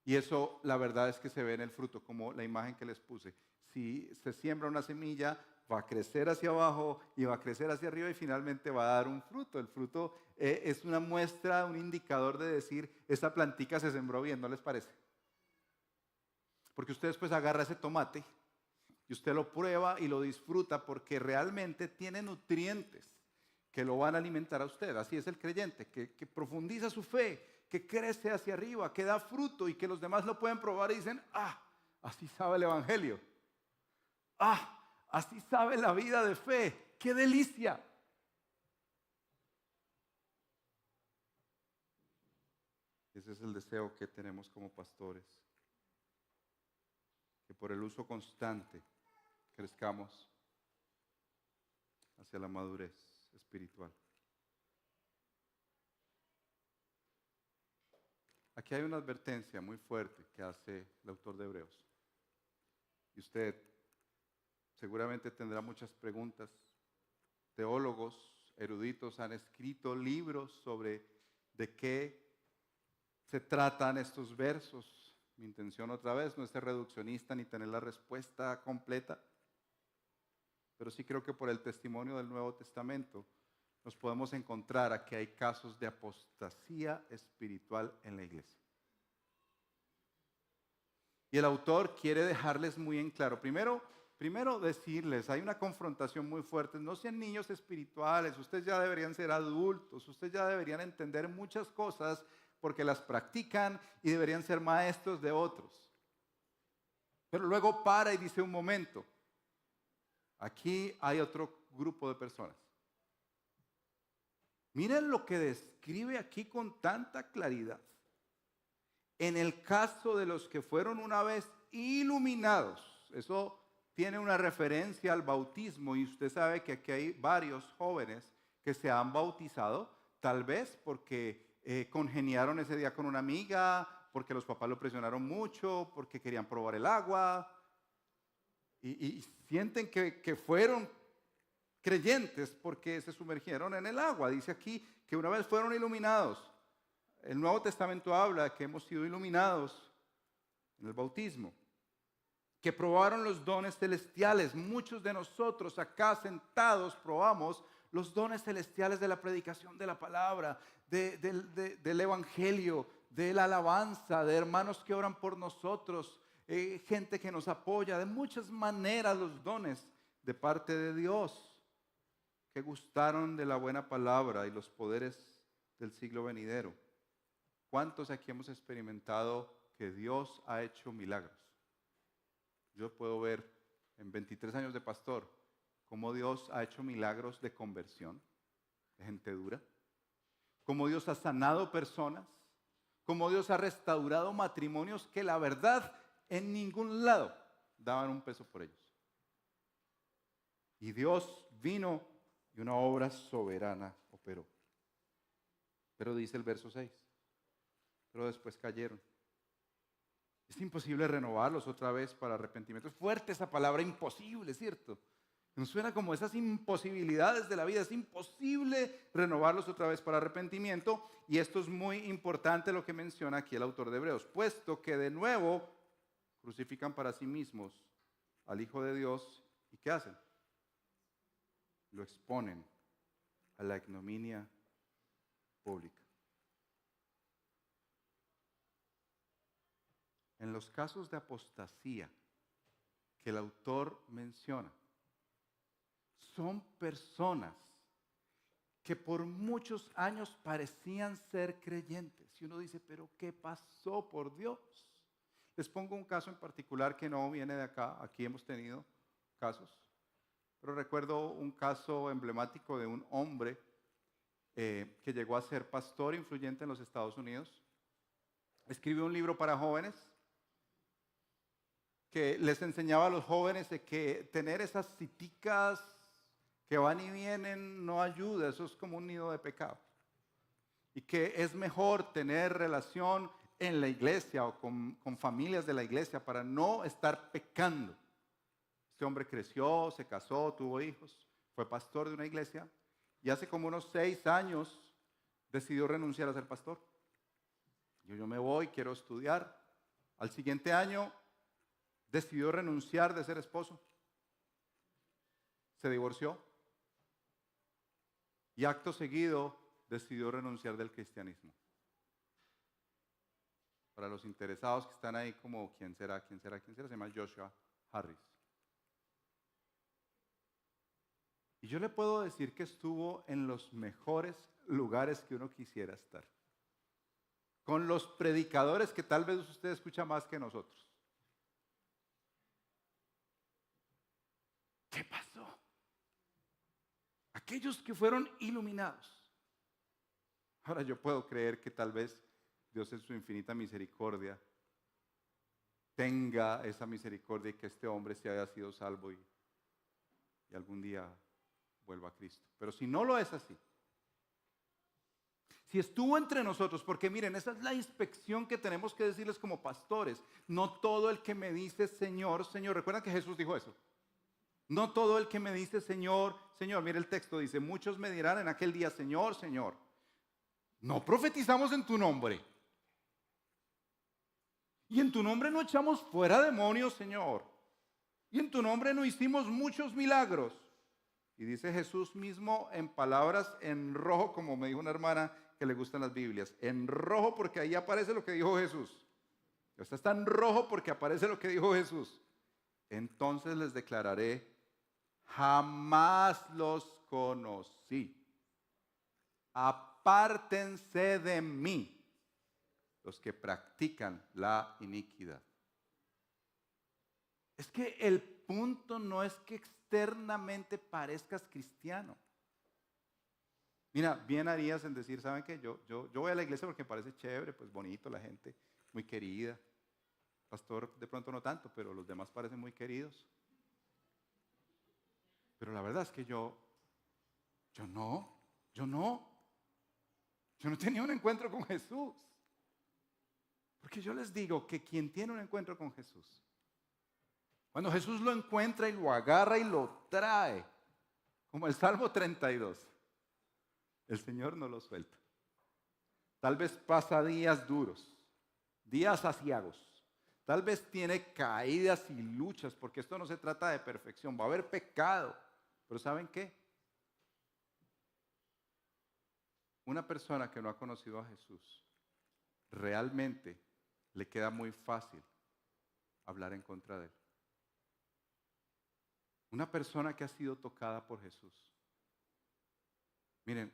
Y eso, la verdad es que se ve en el fruto, como la imagen que les puse. Si se siembra una semilla, va a crecer hacia abajo y va a crecer hacia arriba y finalmente va a dar un fruto. El fruto es una muestra, un indicador de decir, esa plantica se sembró bien, ¿no les parece? Porque usted después agarra ese tomate y usted lo prueba y lo disfruta porque realmente tiene nutrientes que lo van a alimentar a usted. Así es el creyente, que profundiza su fe, que crece hacia arriba, que da fruto y que los demás lo pueden probar y dicen, así sabe el evangelio. Así sabe la vida de fe. ¡Qué delicia! Ese es el deseo que tenemos como pastores. Que por el uso constante crezcamos hacia la madurez espiritual. Aquí hay una advertencia muy fuerte que hace el autor de Hebreos. Y usted seguramente tendrá muchas preguntas. Teólogos, eruditos han escrito libros sobre de qué se tratan estos versos. Mi intención otra vez no es ser reduccionista ni tener la respuesta completa, pero sí creo que por el testimonio del Nuevo Testamento nos podemos encontrar a que hay casos de apostasía espiritual en la iglesia. Y el autor quiere dejarles muy en claro. Primero decirles, hay una confrontación muy fuerte. No sean niños espirituales, ustedes ya deberían ser adultos, ustedes ya deberían entender muchas cosas porque las practican y deberían ser maestros de otros. Pero luego para y dice un momento, aquí hay otro grupo de personas. Miren lo que describe aquí con tanta claridad. En el caso de los que fueron una vez iluminados, eso tiene una referencia al bautismo y usted sabe que aquí hay varios jóvenes que se han bautizado, tal vez porque congeniaron ese día con una amiga, porque los papás lo presionaron mucho, porque querían probar el agua y sienten que fueron creyentes porque se sumergieron en el agua. Dice aquí que una vez fueron iluminados. El Nuevo Testamento habla de que hemos sido iluminados en el bautismo, que probaron los dones celestiales. Muchos de nosotros acá sentados probamos los dones celestiales de la predicación de la palabra, del evangelio, de la alabanza, de hermanos que oran por nosotros, gente que nos apoya, de muchas maneras los dones de parte de Dios, que gustaron de la buena palabra y los poderes del siglo venidero. ¿Cuántos aquí hemos experimentado que Dios ha hecho milagros? Yo puedo ver en 23 años de pastor cómo Dios ha hecho milagros de conversión, de gente dura, cómo Dios ha sanado personas, cómo Dios ha restaurado matrimonios que la verdad en ningún lado daban un peso por ellos. Y Dios vino y una obra soberana operó. Pero dice el verso 6, pero después cayeron. Es imposible renovarlos otra vez para arrepentimiento. Es fuerte esa palabra imposible, ¿cierto? Nos suena como esas imposibilidades de la vida. Es imposible renovarlos otra vez para arrepentimiento. Y esto es muy importante lo que menciona aquí el autor de Hebreos. Puesto que de nuevo crucifican para sí mismos al Hijo de Dios. ¿Y qué hacen? Lo exponen a la ignominia pública. En los casos de apostasía que el autor menciona, son personas que por muchos años parecían ser creyentes. Y uno dice, pero ¿qué pasó, por Dios? Les pongo un caso en particular que no viene de acá. Aquí hemos tenido casos. Pero recuerdo un caso emblemático de un hombre que llegó a ser pastor influyente en los Estados Unidos. Escribió un libro para jóvenes que les enseñaba a los jóvenes de que tener esas citicas que van y vienen no ayuda, eso es como un nido de pecado. Y que es mejor tener relación en la iglesia o con familias de la iglesia para no estar pecando. Este hombre creció, se casó, tuvo hijos, fue pastor de una iglesia y hace como unos 6 años decidió renunciar a ser pastor. Yo me voy, quiero estudiar. Al siguiente año decidió renunciar de ser esposo. Se divorció. Y acto seguido decidió renunciar del cristianismo. Para los interesados que están ahí como, ¿quién será? Se llama Joshua Harris. Y yo le puedo decir que estuvo en los mejores lugares que uno quisiera estar. Con los predicadores que tal vez usted escucha más que nosotros. ¿Qué pasó? Aquellos que fueron iluminados. Ahora yo puedo creer que tal vez Dios en su infinita misericordia tenga esa misericordia y que este hombre se haya sido salvo y algún día vuelva a Cristo. Pero si no lo es así, si estuvo entre nosotros, porque miren, esa es la inspección que tenemos que decirles como pastores. No todo el que me dice Señor, Señor, ¿recuerdan que Jesús dijo eso? No todo el que me dice Señor, Señor, mire el texto dice, muchos me dirán en aquel día, Señor, Señor, no profetizamos en tu nombre. Y en tu nombre no echamos fuera demonios, Señor. Y en tu nombre no hicimos muchos milagros. Y dice Jesús mismo en palabras en rojo, como me dijo una hermana que le gustan las Biblias. En rojo porque ahí aparece lo que dijo Jesús. Esta está en rojo porque aparece lo que dijo Jesús. Entonces les declararé, jamás los conocí. Apártense de mí, los que practican la iniquidad. Es que el punto no es que externamente parezcas cristiano. Mira, bien harías en decir, ¿saben qué? Yo voy a la iglesia porque me parece chévere, pues bonito, la gente muy querida. Pastor de pronto no tanto, pero los demás parecen muy queridos. Pero la verdad es que yo no tenía un encuentro con Jesús. Porque yo les digo que quien tiene un encuentro con Jesús, cuando Jesús lo encuentra y lo agarra y lo trae, como el Salmo 32, el Señor no lo suelta. Tal vez pasa días duros, días aciagos. Tal vez tiene caídas y luchas, porque esto no se trata de perfección. Va a haber pecado. Pero ¿saben qué? Una persona que no ha conocido a Jesús, realmente le queda muy fácil hablar en contra de él. Una persona que ha sido tocada por Jesús. Miren,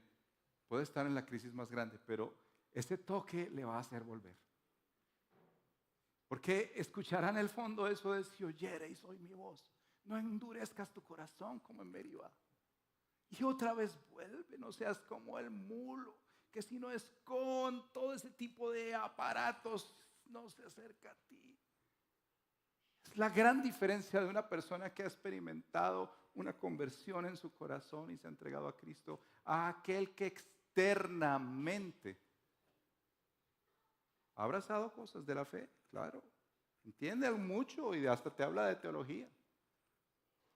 puede estar en la crisis más grande, pero ese toque le va a hacer volver. Porque escuchará en el fondo eso de: si oyereis hoy mi voz, no endurezcas tu corazón como en Meribá. Y otra vez vuelve, no seas como el mulo, que si no es con todo ese tipo de aparatos, no se acerca a ti. Es la gran diferencia de una persona que ha experimentado una conversión en su corazón y se ha entregado a Cristo, a aquel que externamente ha abrazado cosas de la fe, claro. Entiende mucho y hasta te habla de teología.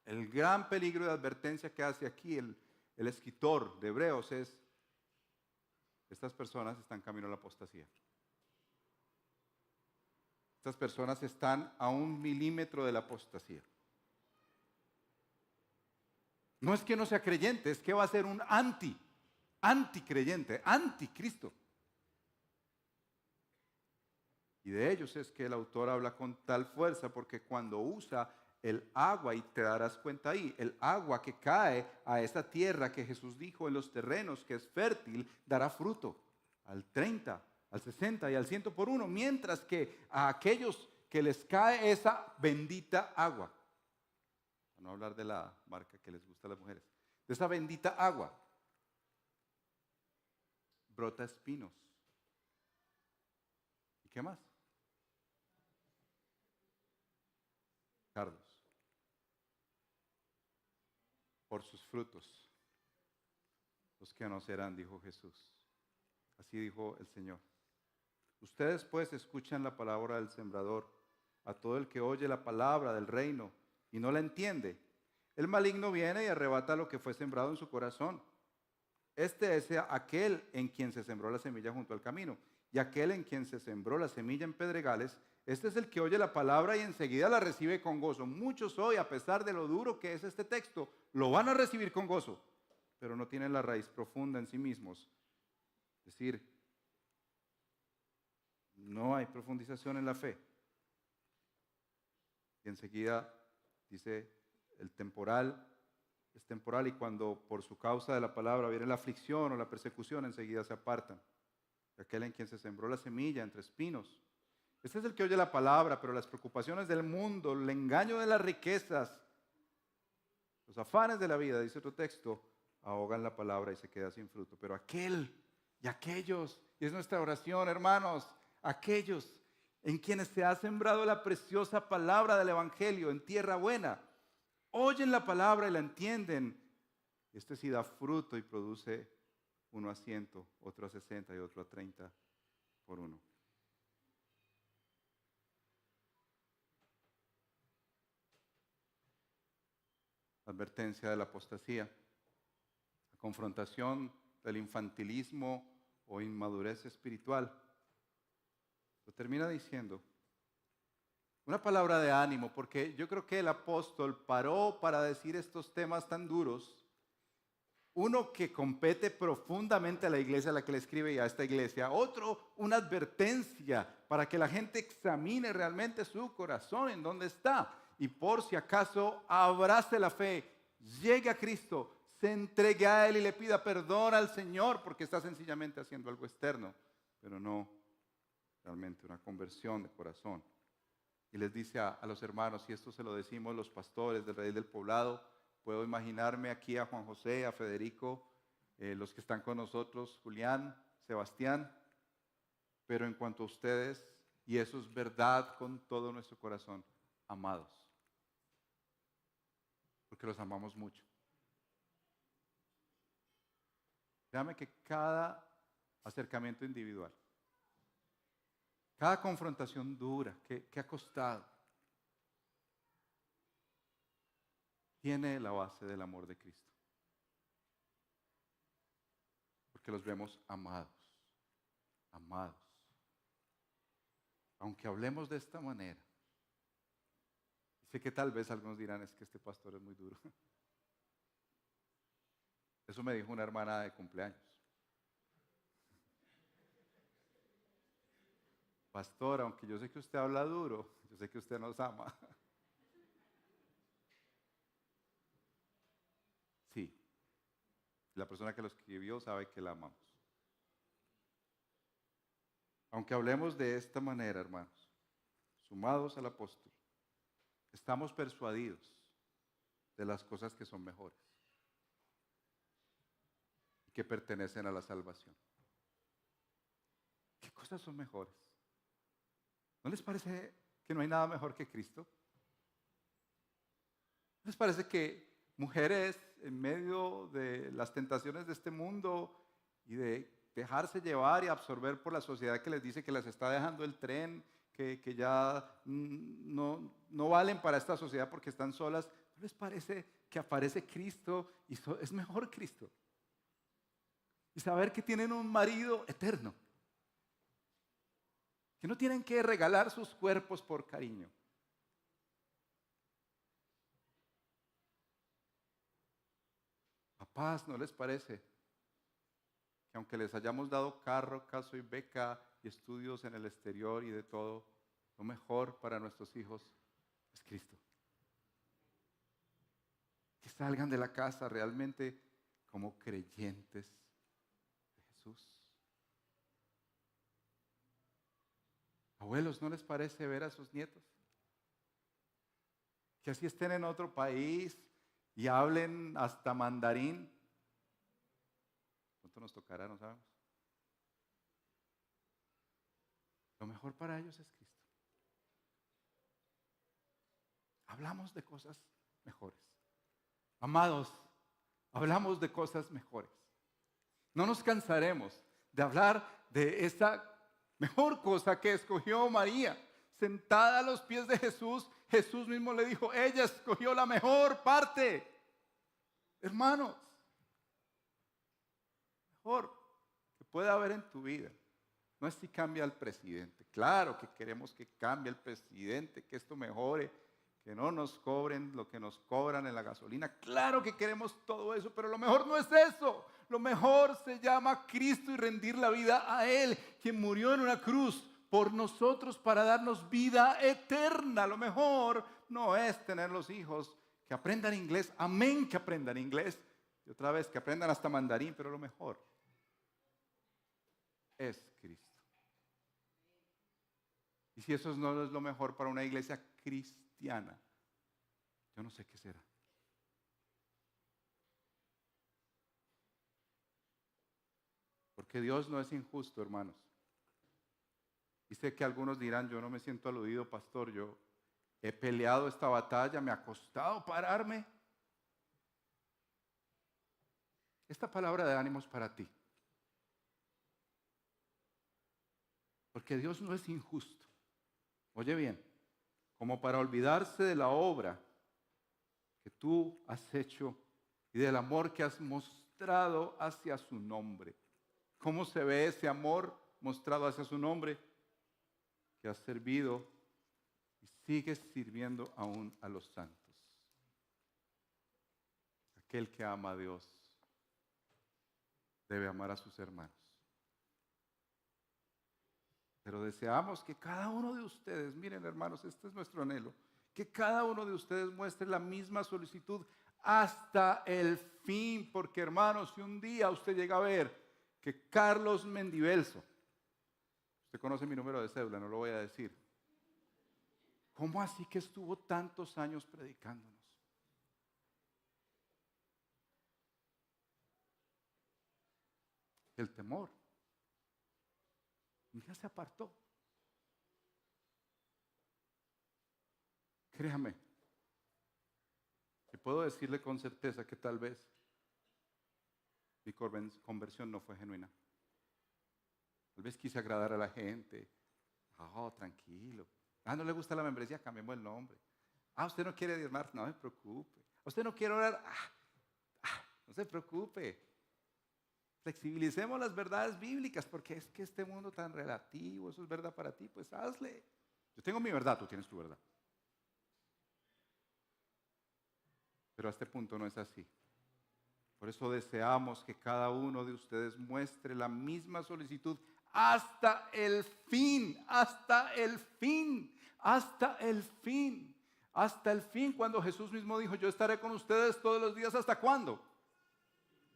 El gran peligro de advertencia que hace aquí el escritor de Hebreos es: estas personas están camino a la apostasía. Estas personas están a 1 milímetro de la apostasía. No es que no sea creyente, es que va a ser un anticreyente, anticristo. Y de ellos es que el autor habla con tal fuerza, porque cuando usa el agua, y te darás cuenta ahí, el agua que cae a esa tierra que Jesús dijo en los terrenos que es fértil, dará fruto al 30, al 60 y al 100 por uno, mientras que a aquellos que les cae esa bendita agua, para no hablar de la marca que les gusta a las mujeres, de esa bendita agua, brota espinos. ¿Y qué más? Carlos. Por sus frutos los conocerán, dijo Jesús. Así dijo el Señor. Ustedes pues escuchan la palabra del sembrador. A todo el que oye la palabra del reino y no la entiende, el maligno viene y arrebata lo que fue sembrado en su corazón. Este es aquel en quien se sembró la semilla junto al camino, y aquel en quien se sembró la semilla en pedregales, este es el que oye la palabra y enseguida la recibe con gozo. Muchos hoy, a pesar de lo duro que es este texto, lo van a recibir con gozo, pero no tienen la raíz profunda en sí mismos. Es decir, no hay profundización en la fe. Y enseguida dice: el temporal es temporal, y cuando por su causa de la palabra viene la aflicción o la persecución, enseguida se apartan. Aquel en quien se sembró la semilla entre espinos, este es el que oye la palabra, pero las preocupaciones del mundo, el engaño de las riquezas, los afanes de la vida, dice otro texto, ahogan la palabra y se queda sin fruto. Pero aquel y aquellos, y es nuestra oración, hermanos, aquellos en quienes se ha sembrado la preciosa palabra del Evangelio en tierra buena, oyen la palabra y la entienden. Este sí da fruto y produce uno a 100, otro a 60 y otro a 30 por uno. Advertencia de la apostasía, la confrontación del infantilismo o inmadurez espiritual. Lo termina diciendo una palabra de ánimo, porque yo creo que el apóstol paró para decir estos temas tan duros. Uno que compete profundamente a la iglesia a la que le escribe y a esta iglesia. Otro, una advertencia para que la gente examine realmente su corazón, en dónde está. Y por si acaso abrace la fe, llegue a Cristo, se entregue a Él y le pida perdón al Señor, porque está sencillamente haciendo algo externo, pero no realmente una conversión de corazón. Y les dice a los hermanos, y esto se lo decimos los pastores del Rey del Poblado, puedo imaginarme aquí a Juan José, a Federico, los que están con nosotros, Julián, Sebastián, pero en cuanto a ustedes, y eso es verdad con todo nuestro corazón, amados. Porque porque los amamos mucho. Créame que cada acercamiento individual, cada confrontación dura que ha costado, tiene la base del amor de Cristo. Porque los vemos amados, amados. Aunque hablemos de esta manera, sé que tal vez algunos dirán, es que este pastor es muy duro. Eso me dijo una hermana de cumpleaños. Pastor, aunque yo sé que usted habla duro, yo sé que usted nos ama. Sí, la persona que lo escribió sabe que la amamos. Aunque hablemos de esta manera, hermanos, sumados al apóstol, estamos persuadidos de las cosas que son mejores y que pertenecen a la salvación. ¿Qué cosas son mejores? ¿No les parece que no hay nada mejor que Cristo? ¿No les parece que mujeres en medio de las tentaciones de este mundo y de dejarse llevar y absorber por la sociedad que les dice que las está dejando el tren, que ya no valen para esta sociedad porque están solas, ¿no les parece que aparece Cristo y es mejor Cristo? Y saber que tienen un marido eterno, que no tienen que regalar sus cuerpos por cariño. Papás, ¿no les parece que aunque les hayamos dado carro, caso y beca y estudios en el exterior y de todo, lo mejor para nuestros hijos es Cristo? Que salgan de la casa realmente como creyentes de Jesús. Abuelos, ¿no les parece ver a sus nietos? Que así estén en otro país y hablen hasta mandarín. ¿Cuánto nos tocará? No sabemos. Lo mejor para ellos es Cristo. Hablamos de cosas mejores. Amados, hablamos de cosas mejores. No nos cansaremos de hablar de esta mejor cosa que escogió María. Sentada a los pies de Jesús, Jesús mismo le dijo, ella escogió la mejor parte. Hermanos, mejor que pueda haber en tu vida no es si cambia el presidente. Claro que queremos que cambie el presidente, que esto mejore, que no nos cobren lo que nos cobran en la gasolina. Claro que queremos todo eso, pero lo mejor no es eso. Lo mejor se llama Cristo y rendir la vida a Él, quien murió en una cruz por nosotros para darnos vida eterna. Lo mejor no es tener los hijos que aprendan inglés. Amén, que aprendan inglés. Y otra vez, que aprendan hasta mandarín, pero lo mejor es Cristo. Y si eso no es lo mejor para una iglesia cristiana, yo no sé qué será. Porque Dios no es injusto, hermanos. Y sé que algunos dirán, yo no me siento aludido, pastor, yo he peleado esta batalla, me ha costado pararme. Esta palabra de ánimo es para ti. Porque Dios no es injusto. Oye bien, como para olvidarse de la obra que tú has hecho y del amor que has mostrado hacia su nombre. ¿Cómo se ve ese amor mostrado hacia su nombre? Que has servido y sigues sirviendo aún a los santos. Aquel que ama a Dios debe amar a sus hermanos. Pero deseamos que cada uno de ustedes, miren hermanos, este es nuestro anhelo, que cada uno de ustedes muestre la misma solicitud hasta el fin, porque hermanos, si un día usted llega a ver que Carlos Mendivelso, usted conoce mi número de cédula, no lo voy a decir, ¿cómo así que estuvo tantos años predicándonos? El temor. Ya se apartó. Créame, que puedo decirle con certeza que tal vez mi conversión no fue genuina. Tal vez quise agradar a la gente. Oh, tranquilo. Ah, ¿no le gusta la membresía? Cambiemos el nombre. Ah, ¿usted no quiere diezmar? No se preocupe. ¿Usted no quiere orar? No se preocupe. Flexibilicemos las verdades bíblicas, porque es que este mundo tan relativo, eso es verdad para ti, pues hazle. Yo tengo mi verdad, tú tienes tu verdad. Pero a este punto no es así. Por eso deseamos que cada uno de ustedes muestre la misma solicitud hasta el fin, hasta el fin, hasta el fin, hasta el fin, cuando Jesús mismo dijo, yo estaré con ustedes todos los días, ¿hasta cuándo?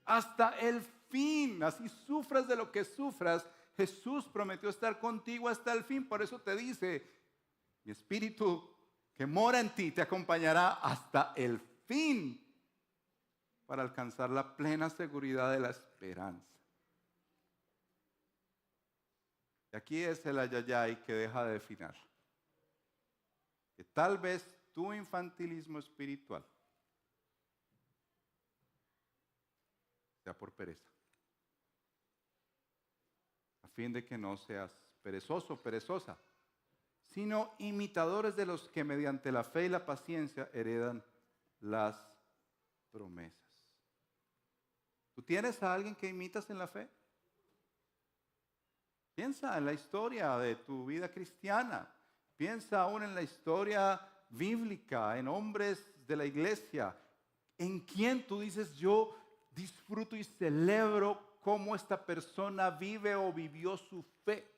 Hasta el fin. Así sufras de lo que sufras, Jesús prometió estar contigo hasta el fin. Por eso te dice, mi espíritu que mora en ti te acompañará hasta el fin, para alcanzar la plena seguridad de la esperanza. Y aquí es el ayayay que deja de afinar. Que tal vez tu infantilismo espiritual sea por pereza. A fin de que no seas perezoso, perezosa, sino imitadores de los que mediante la fe y la paciencia heredan las promesas. ¿Tú tienes a alguien que imitas en la fe? Piensa en la historia de tu vida cristiana. Piensa aún en la historia bíblica, en hombres de la iglesia. ¿En quién tú dices, yo disfruto y celebro cómo esta persona vive o vivió su fe?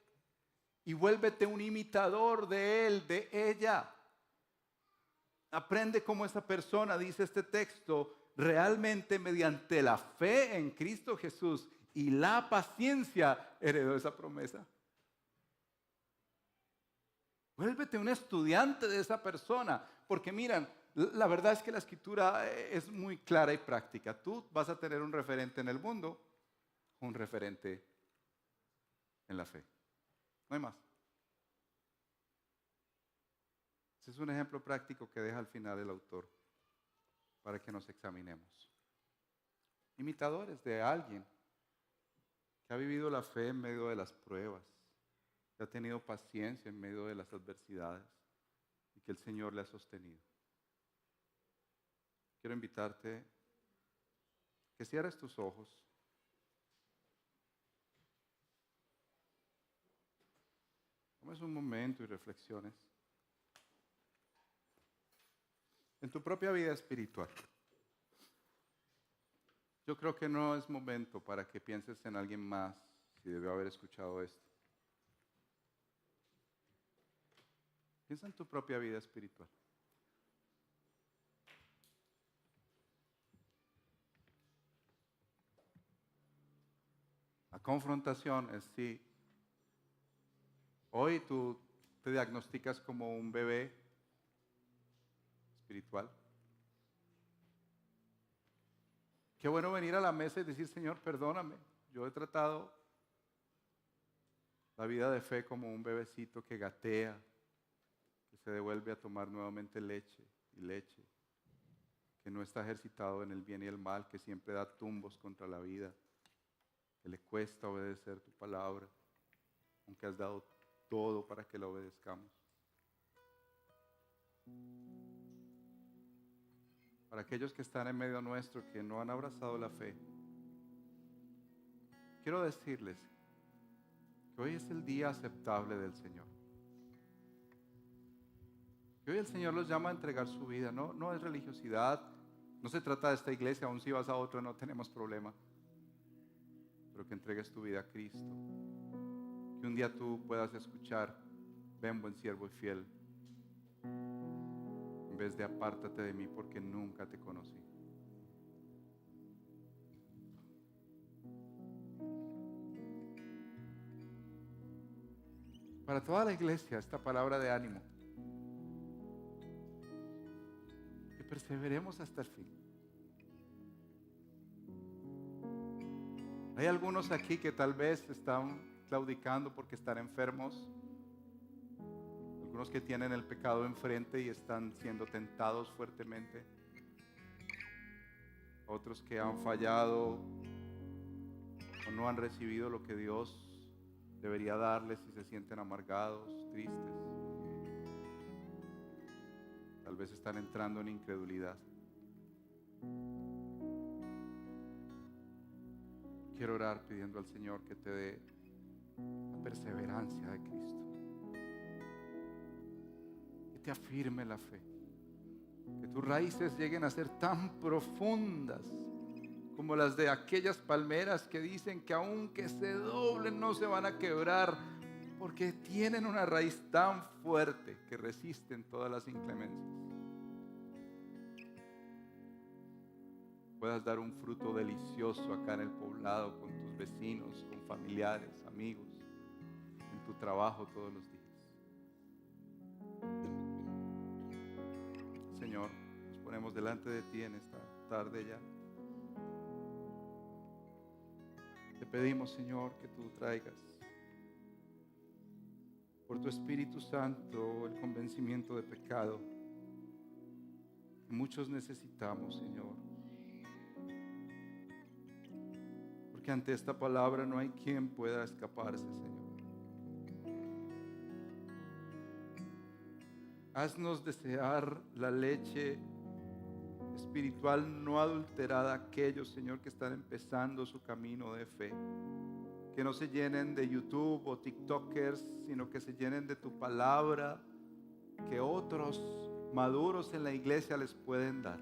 Y vuélvete un imitador de él, de ella. Aprende cómo esa persona, dice este texto, realmente mediante la fe en Cristo Jesús y la paciencia heredó esa promesa. Vuélvete un estudiante de esa persona, porque miran, la verdad es que la escritura es muy clara y práctica. Tú vas a tener un referente en el mundo, un referente en la fe. No hay más. Ese es un ejemplo práctico que deja al final el autor para que nos examinemos. Imitadores de alguien que ha vivido la fe en medio de las pruebas, que ha tenido paciencia en medio de las adversidades y que el Señor le ha sostenido. Quiero invitarte que cierres tus ojos. Tomes un momento y reflexiones en tu propia vida espiritual. Yo creo que no es momento para que pienses en alguien más si debió haber escuchado esto. Piensa en tu propia vida espiritual. La confrontación es si hoy tú te diagnosticas como un bebé espiritual. Qué bueno venir a la mesa y decir, Señor, perdóname. Yo he tratado la vida de fe como un bebecito que gatea, que se devuelve a tomar nuevamente leche y leche, que no está ejercitado en el bien y el mal, que siempre da tumbos contra la vida, que le cuesta obedecer tu palabra, aunque has dado todo para que la obedezcamos. Para aquellos que están en medio nuestro, que no han abrazado la fe, quiero decirles que hoy es el día aceptable del Señor. Que hoy el Señor los llama a entregar su vida. No es religiosidad, no se trata de esta iglesia, aun si vas a otra no tenemos problema. Pero que entregues tu vida a Cristo. Que un día tú puedas escuchar, ven buen siervo y fiel, en vez de apártate de mí porque nunca te conocí. Para toda la iglesia, esta palabra de ánimo. Que perseveremos hasta el fin. Hay algunos aquí que tal vez están claudicando porque están enfermos. Algunos que tienen el pecado enfrente y están siendo tentados fuertemente. otros que han fallado o no han recibido lo que Dios debería darles y se sienten amargados, tristes. Tal vez están entrando en incredulidad. Quiero orar pidiendo al Señor que te dé la perseverancia de Cristo, que te afirme la fe, que tus raíces lleguen a ser tan profundas como las de aquellas palmeras que dicen que aunque se doblen no se van a quebrar, porque tienen una raíz tan fuerte que resisten todas las inclemencias. Puedas dar un fruto delicioso acá en el poblado, con tus vecinos, con familiares, amigos, en tu trabajo todos los días. Señor, nos ponemos delante de ti en esta tarde ya. Te pedimos, Señor, que tú traigas por tu Espíritu Santo el convencimiento de pecado que muchos necesitamos, Señor. Porque ante esta palabra no hay quien pueda escaparse, Señor. Haznos desear la leche espiritual no adulterada a aquellos, Señor, que están empezando su camino de fe. Que no se llenen de YouTube o TikTokers, sino que se llenen de tu palabra, que otros maduros en la iglesia les pueden dar.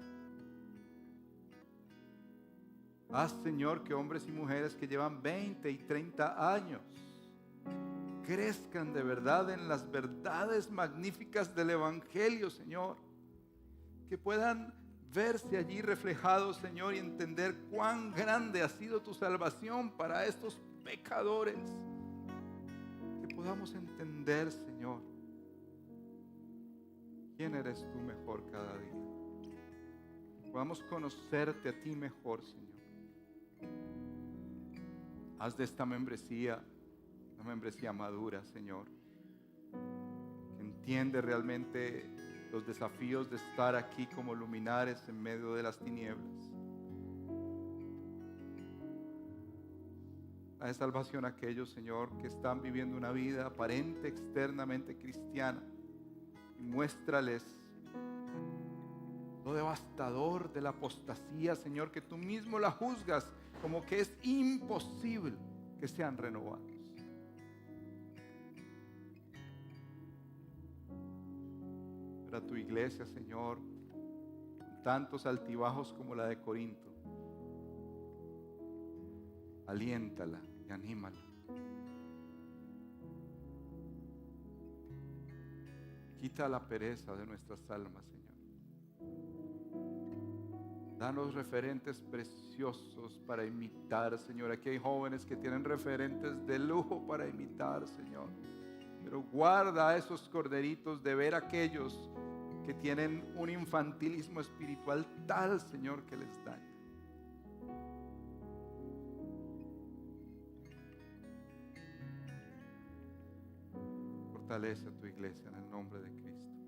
Haz, Señor, que hombres y mujeres que llevan 20 y 30 años crezcan de verdad en las verdades magníficas del Evangelio, Señor. Que puedan verse allí reflejados, Señor, y entender cuán grande ha sido tu salvación para estos pecadores. Que podamos entender, Señor, quién eres tú mejor cada día. Que podamos conocerte a ti mejor, Señor. Haz de esta membresía una membresía madura, Señor, que entiende realmente los desafíos de estar aquí como luminares en medio de las tinieblas. Haz salvación a aquellos, Señor, que están viviendo una vida aparente, externamente cristiana, y muéstrales lo devastador de la apostasía, Señor, que tú mismo la juzgas como que es imposible que sean renovados. Para tu iglesia, Señor, con tantos altibajos como la de Corinto, aliéntala y anímala. Quita la pereza de nuestras almas, Señor. Danos referentes preciosos para imitar, Señor. Aquí hay jóvenes que tienen referentes de lujo para imitar, Señor. Pero guarda a esos corderitos de ver a aquellos que tienen un infantilismo espiritual tal, Señor, que les daña. Fortalece a tu iglesia en el nombre de Cristo.